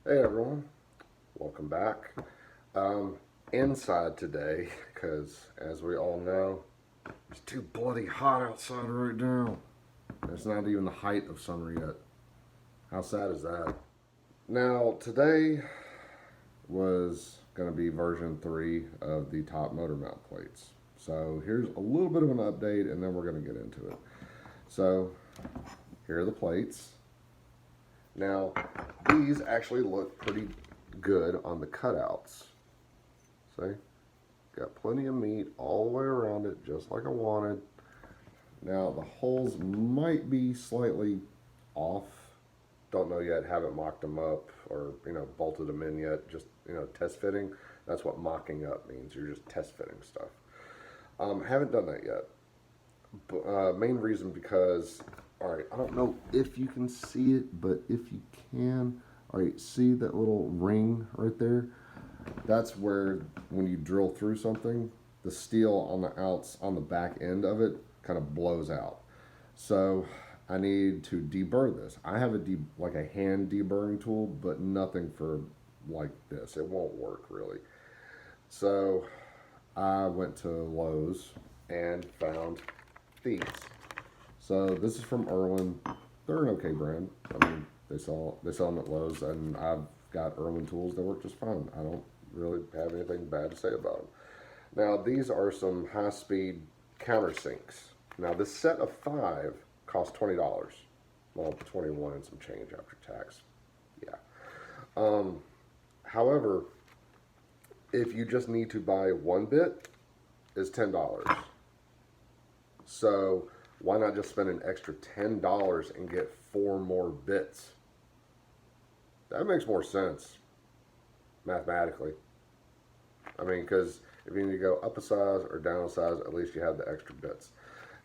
Hey everyone, welcome back. Um, Inside today, because as we all know, it's too bloody hot outside right now. It's not even the height of summer yet. How sad is that? Now, today was going to be version 3 of the top motor mount plates. So here's a little bit of an update and then we're going to get into it. So here are the plates. Now, these actually look pretty good on the cutouts. See? Got plenty of meat all the way around it, just like I wanted. Now, the holes might be slightly off. Don't know yet, haven't mocked them up or, bolted them in yet. Just, test fitting. That's what mocking up means. You're just test fitting stuff. Haven't done that yet. Main reason because, all right, I don't know if you can see it, but if you can, all right, see that little ring right there? That's where when you drill through something, the steel on the back end of it kind of blows out. So I need to deburr this. I have like a hand deburring tool, but nothing for like this. It won't work really. So I went to Lowe's and found these. So this is from Irwin. They're an okay brand. I mean, they sell them at Lowe's, and I've got Irwin tools that work just fine. I don't really have anything bad to say about them. Now, these are some high-speed countersinks. Now, this set of 5 costs $20. Well, 21 and some change after tax. Yeah. However, if you just need to buy one bit, it's $10. So why not just spend an extra $10 and get 4 more bits? That makes more sense mathematically. I mean, because if you need to go up a size or down a size, at least you have the extra bits.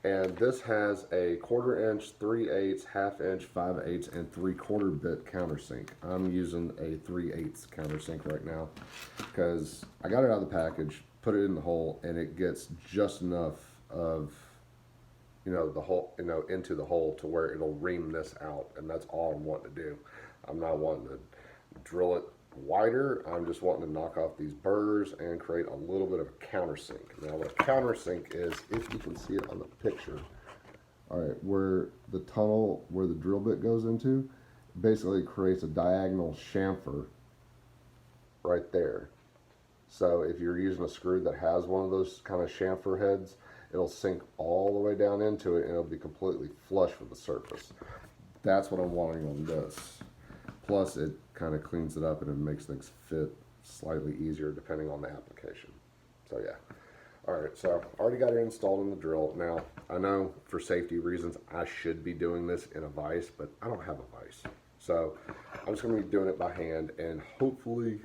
And this has a 1/4 inch, 3/8, 1/2 inch, 5/8, and 3/4 bit countersink. I'm using a 3/8 countersink right now because I got it out of the package, put it in the hole, and it gets just enough of the hole, into the hole to where it'll ream this out, and that's all I'm wanting to do. I'm not wanting to drill it wider. I'm just wanting to knock off these burrs and create a little bit of a countersink. Now, what a countersink is, if you can see it on the picture, all right, where the tunnel where the drill bit goes into, basically creates a diagonal chamfer right there. So if you're using a screw that has one of those kind of chamfer heads, it'll sink all the way down into it and it'll be completely flush with the surface. That's what I'm wanting on this. Plus, it kind of cleans it up and it makes things fit slightly easier depending on the application. So yeah. All right, so I already got it installed in the drill. Now, I know for safety reasons I should be doing this in a vise, but I don't have a vise. So I'm just going to be doing it by hand, and hopefully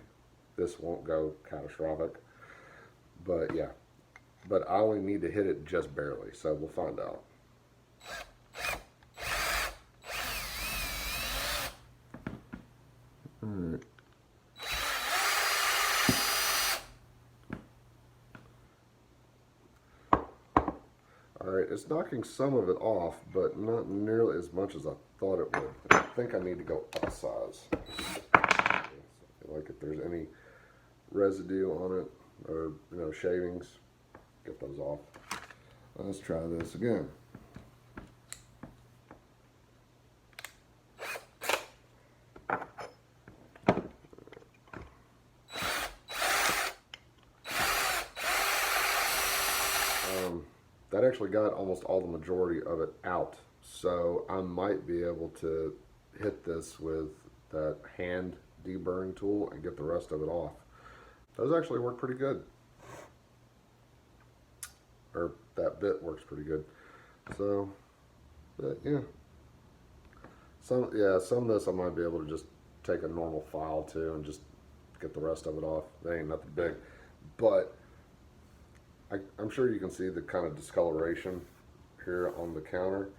this won't go catastrophic. But yeah, but I only need to hit it just barely, so we'll find out. Alright. Alright, it's knocking some of it off, but not nearly as much as I thought it would. I think I need to go up a size. Like if there's any residue on it, or shavings, get those off. Let's try this again. That actually got almost all the majority of it out, so I might be able to hit this with that hand deburring tool and get the rest of it off. Those actually work pretty good, or that bit works pretty good. So, but yeah, some of this I might be able to just take a normal file to and just get the rest of it off. That ain't nothing big, but I'm sure you can see the kind of discoloration here on the counter.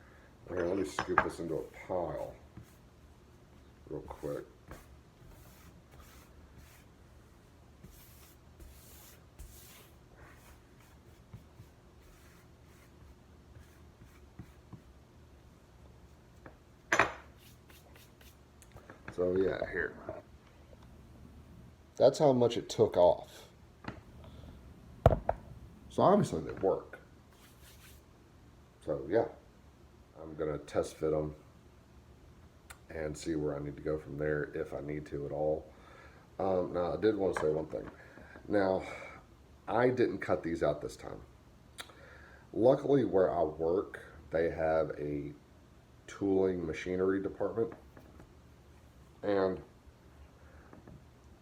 Here, let me scoop this into a pile real quick. So yeah, here. That's how much it took off. So obviously they work. So yeah, I'm gonna test fit them and see where I need to go from there if I need to at all. Now I did want to say one thing. Now I didn't cut these out this time. Luckily, where I work, they have a tooling machinery department, and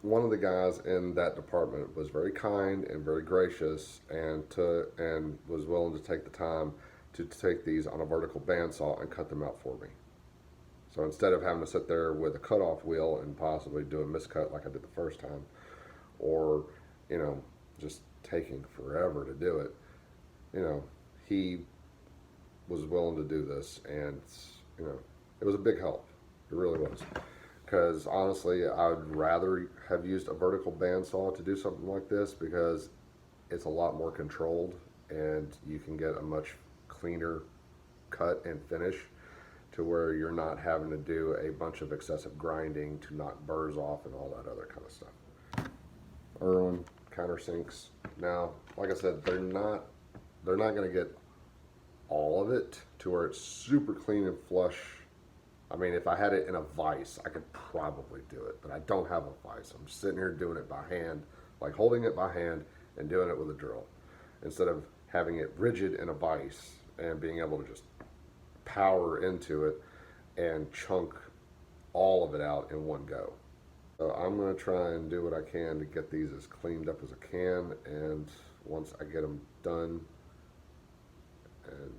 one of the guys in that department was very kind and very gracious, and was willing to take the time to take these on a vertical bandsaw and cut them out for me. So instead of having to sit there with a cutoff wheel and possibly do a miscut like I did the first time, or just taking forever to do it, he was willing to do this, and it was a big help. It really was. Because honestly, I would rather have used a vertical bandsaw to do something like this, because it's a lot more controlled and you can get a much cleaner cut and finish, to where you're not having to do a bunch of excessive grinding to knock burrs off and all that other kind of stuff. Irwin countersinks. Now, like I said, they're not going to get all of it to where it's super clean and flush. I mean, if I had it in a vise, I could probably do it, but I don't have a vise. I'm sitting here doing it by hand, like holding it by hand and doing it with a drill, instead of having it rigid in a vise and being able to just power into it and chunk all of it out in one go. So I'm going to try and do what I can to get these as cleaned up as I can, and once I get them done and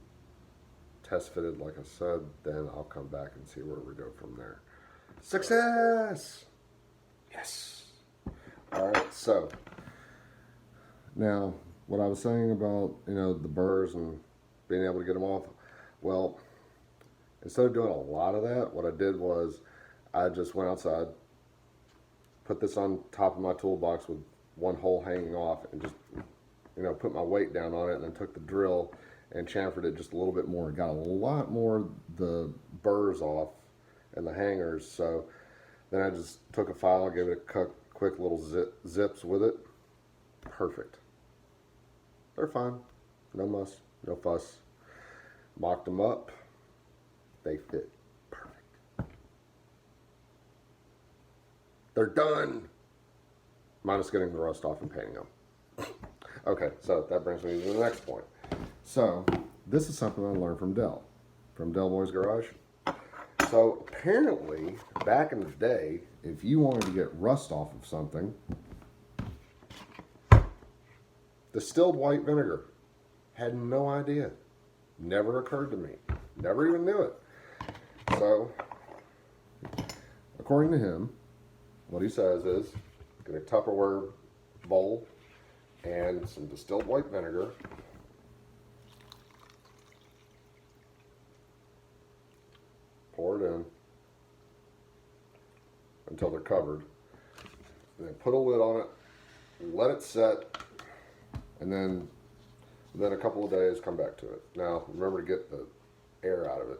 test fitted, like I said, then I'll come back and see where we go from there. Success! Yes! Alright, so now what I was saying about the burrs and being able to get them off, well, instead of doing a lot of that, what I did was I just went outside, put this on top of my toolbox with one hole hanging off, and just put my weight down on it, and then took the drill and chamfered it just a little bit more. Got a lot more the burrs off and the hangers. So then I just took a file, gave it a quick little zips with it. Perfect. They're fine. No muss, no fuss. Mocked them up. They fit perfect. They're done. Minus getting the rust off and painting them. Okay, so that brings me to the next point. So this is something I learned from Del Boy's Garage. So apparently, back in the day, if you wanted to get rust off of something, distilled white vinegar. Had no idea. Never occurred to me. Never even knew it. So, according to him, what he says is, get a Tupperware bowl and some distilled white vinegar. Pour it in until they're covered. And then put a lid on it, let it set, and then a couple of days come back to it. Now remember to get the air out of it.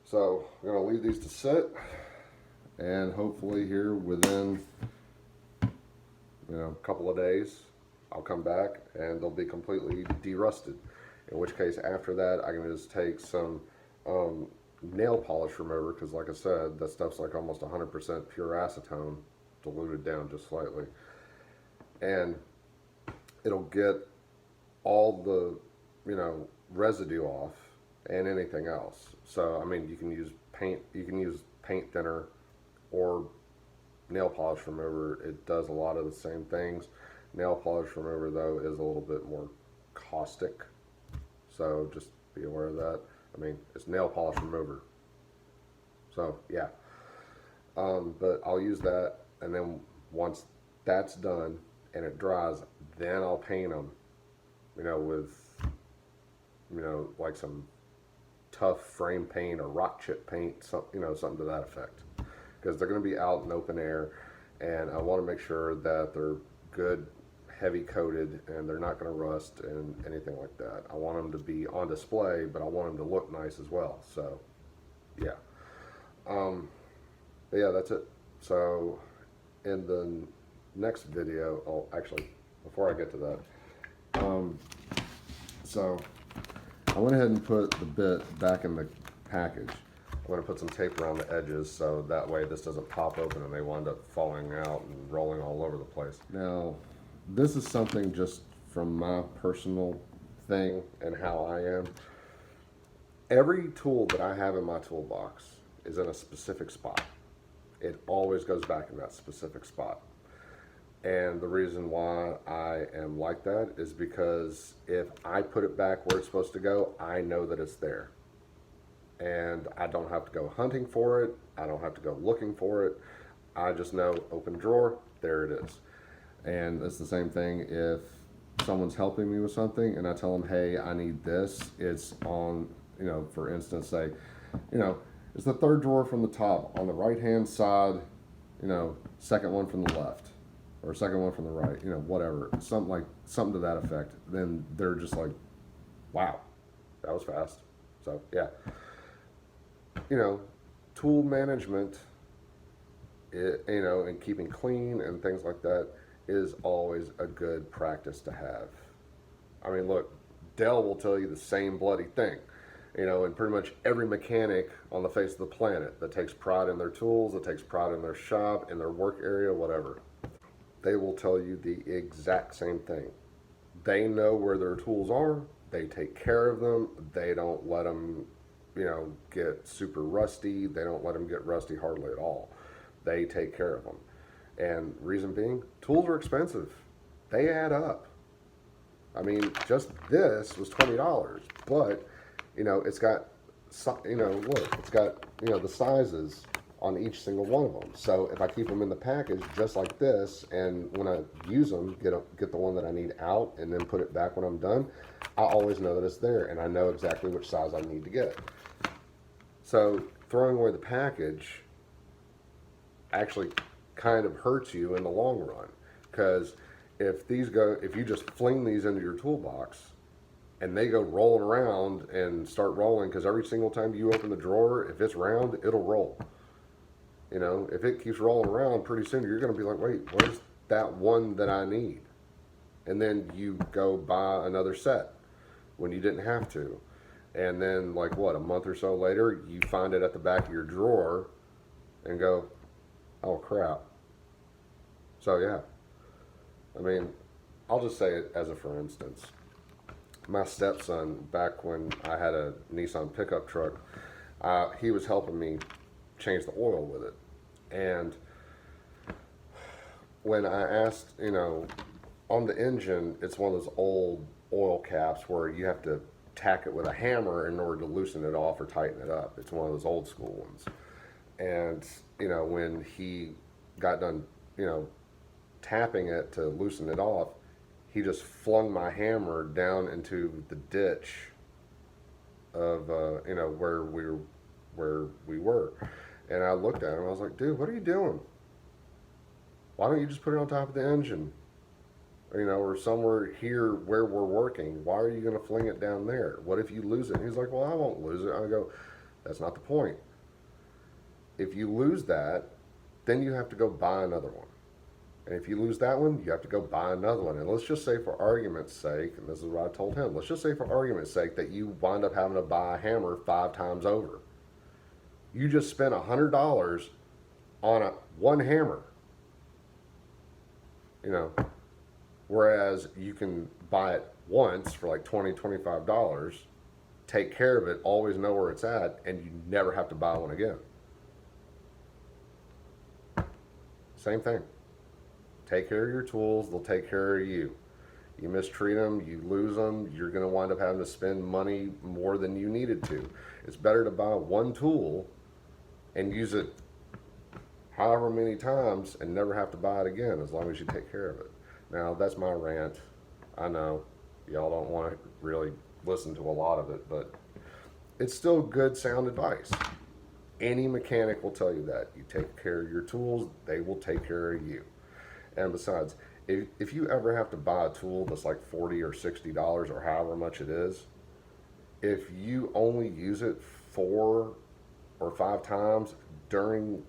So I'm going to leave these to sit, and hopefully here within a couple of days I'll come back and they'll be completely derusted. In which case, after that, I can just take some nail polish remover, because like I said, that stuff's like almost 100% pure acetone, diluted down just slightly. And it'll get all the, residue off and anything else. So, I mean, you can use paint thinner or nail polish remover. It does a lot of the same things. Nail polish remover, though, is a little bit more caustic. So just be aware of that. I mean, it's nail polish remover. So yeah. But I'll use that, and then once that's done and it dries, then I'll paint them, with, like some tough frame paint or rock chip paint, something to that effect. Because they're going to be out in open air, and I want to make sure that they're good, heavy coated, and they're not going to rust and anything like that. I want them to be on display, but I want them to look nice as well. So yeah, but yeah, that's it. So in the next video, oh, actually, before I get to that, so I went ahead and put the bit back in the package. I'm going to put some tape around the edges so that way this doesn't pop open and they wind up falling out and rolling all over the place. Now, this is something just from my personal thing and how I am. Every tool that I have in my toolbox is in a specific spot. It always goes back in that specific spot. And the reason why I am like that is because if I put it back where it's supposed to go, I know that it's there. And I don't have to go hunting for it. I don't have to go looking for it. I just know, open drawer, there it is. And it's the same thing if someone's helping me with something and I tell them, hey, I need this. It's on, you know, for instance, say, you know, it's the third drawer from the top on the right-hand side, you know, second one from the left. Or second one from the right, you know, whatever, something to that effect. Then they're just like, wow, that was fast. So yeah, you know, tool management, you know, and keeping clean and things like that is always a good practice to have. I mean, look, Dell will tell you the same bloody thing, you know, and pretty much every mechanic on the face of the planet that takes pride in their tools, that takes pride in their shop, in their work area, whatever. They will tell you the exact same thing. They know where their tools are. They take care of them. They don't let them, you know, get super rusty. They don't let them get rusty hardly at all. They take care of them. And reason being, tools are expensive. They add up. I mean, just this was $20, but, you know, it's got, you know, look, it's got, you know, the sizes on each single one of them. So if I keep them in the package just like this, and when I use them, get the one that I need out and then put it back when I'm done, I always know that it's there and I know exactly which size I need to get. So throwing away the package actually kind of hurts you in the long run, because if you just fling these into your toolbox and they go rolling around and start rolling, because every single time you open the drawer, if it's round, it'll roll. You know, if it keeps rolling around, pretty soon you're going to be like, wait, where's that one that I need? And then you go buy another set when you didn't have to. And then, like, what, a month or so later, you find it at the back of your drawer and go, oh, crap. So, yeah. I mean, I'll just say it as a for instance. My stepson, back when I had a Nissan pickup truck, he was helping me change the oil with it. And when I asked, you know, on the engine, it's one of those old oil caps where you have to tack it with a hammer in order to loosen it off or tighten it up. It's one of those old school ones. And, you know, when he got done, you know, tapping it to loosen it off, he just flung my hammer down into the ditch of, you know, where we were. And I looked at him, I was like, dude, what are you doing? Why don't you just put it on top of the engine? You know, or somewhere here where we're working. Why are you going to fling it down there? What if you lose it? And he's like, well, I won't lose it. I go, that's not the point. If you lose that, then you have to go buy another one. And if you lose that one, you have to go buy another one. And let's just say for argument's sake, and this is what I told him, let's just say for argument's sake that you wind up having to buy a hammer 5 times over. You just spent $100 on one hammer, you know, whereas you can buy it once for like $20, $25, take care of it, always know where it's at, and you never have to buy one again. Same thing. Take care of your tools, they'll take care of you. You mistreat them, you lose them, you're going to wind up having to spend money more than you needed to. It's better to buy one tool and use it however many times and never have to buy it again, as long as you take care of it. Now, that's my rant. I know y'all don't want to really listen to a lot of it, but it's still good, sound advice. Any mechanic will tell you that. You take care of your tools, they will take care of you. And besides, if you ever have to buy a tool that's like $40 or $60 or however much it is, if you only use it 4 or 5 times during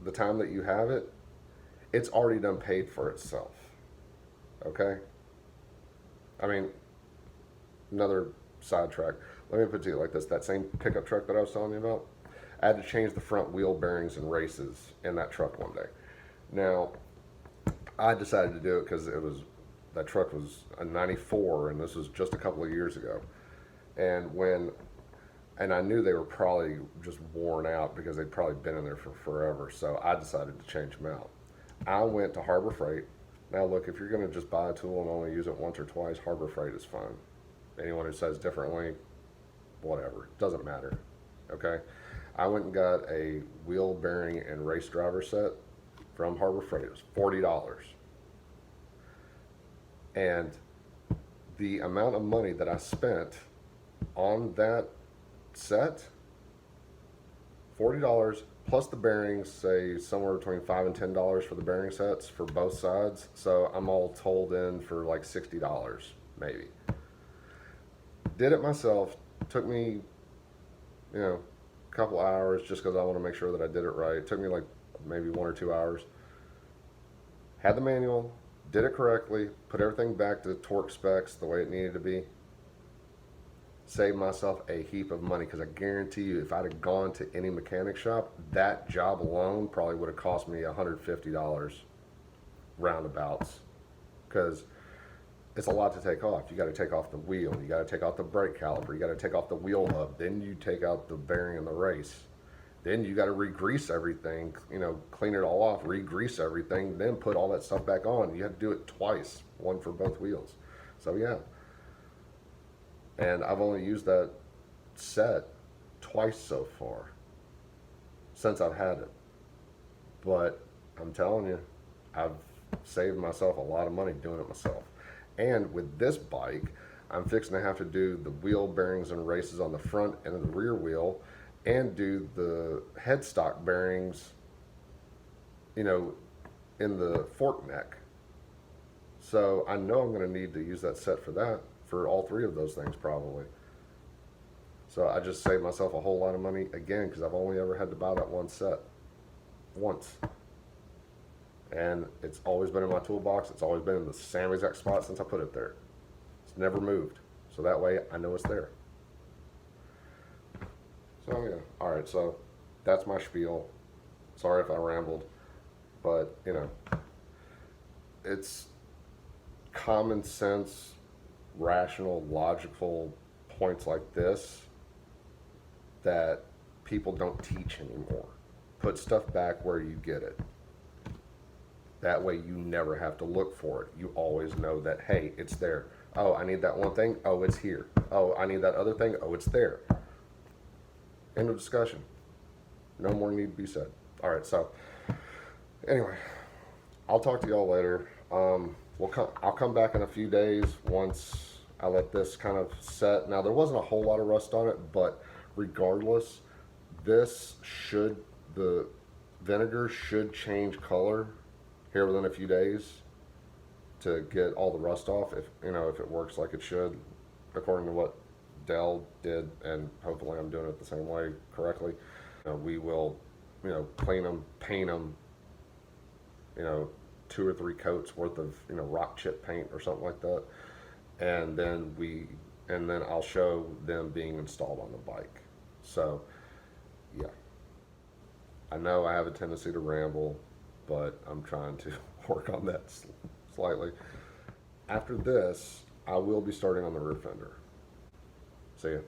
the time that you have it, it's already done paid for itself. Okay? I mean, another sidetrack. Let me put it to you like this: that same pickup truck that I was telling you about, I had to change the front wheel bearings and races in that truck one day. Now, I decided to do it because it was that truck was a '94, and this was just a couple of years ago. And I knew they were probably just worn out because they'd probably been in there for forever. So I decided to change them out. I went to Harbor Freight. Now, look, if you're going to just buy a tool and only use it once or twice, Harbor Freight is fine. Anyone who says differently, whatever, doesn't matter. Okay? I went and got a wheel bearing and race driver set from Harbor Freight. It was $40. And the amount of money that I spent on that set, $40 plus the bearings, say somewhere between $5 and $10 for the bearing sets for both sides. So I'm all told in for like $60 maybe. Did it myself. Took me, a couple hours just because I want to make sure that I did it right. It took me like maybe 1 or 2 hours. Had the manual, did it correctly, put everything back to torque specs the way it needed to be. Saved myself a heap of money because I guarantee you, if I'd have gone to any mechanic shop, that job alone probably would have cost me $150 roundabouts, because it's a lot to take off. You got to take off the wheel, you got to take off the brake caliper, you got to take off the wheel hub, then you take out the bearing in the race, then you got to re-grease everything, clean it all off, re-grease everything, then put all that stuff back on. You have to do it twice, one for both wheels. So yeah. And I've only used that set twice so far since I've had it. But I'm telling you, I've saved myself a lot of money doing it myself. And with this bike, I'm fixing to have to do the wheel bearings and races on the front and the rear wheel, and do the headstock bearings, in the fork neck. So I know I'm going to need to use that set for that, for all three of those things probably. So I just saved myself a whole lot of money again, because I've only ever had to buy that one set once. And it's always been in my toolbox. It's always been in the same exact spot since I put it there. It's never moved. So that way I know it's there. So yeah, all right, so that's my spiel. Sorry if I rambled, but it's common sense, rational, logical points like this that people don't teach anymore. Put stuff back where you get it. That way you never have to look for it. You always know that, hey, it's there. Oh, I need that one thing. Oh, it's here. Oh, I need that other thing. Oh, it's there. End of discussion. No more need to be said. All right, so anyway, I'll talk to y'all later. I'll come back in a few days once I let this kind of set. Now, there wasn't a whole lot of rust on it, but regardless, the vinegar should change color here within a few days to get all the rust off, if it works like it should, according to what Dell did, and hopefully I'm doing it the same way correctly. We will, clean them, paint them, 2 or 3 coats worth of rock chip paint or something like that, and then I'll show them being installed on the bike. So yeah, I know I have a tendency to ramble, but I'm trying to work on that slightly. After this, I will be starting on the rear fender. See ya.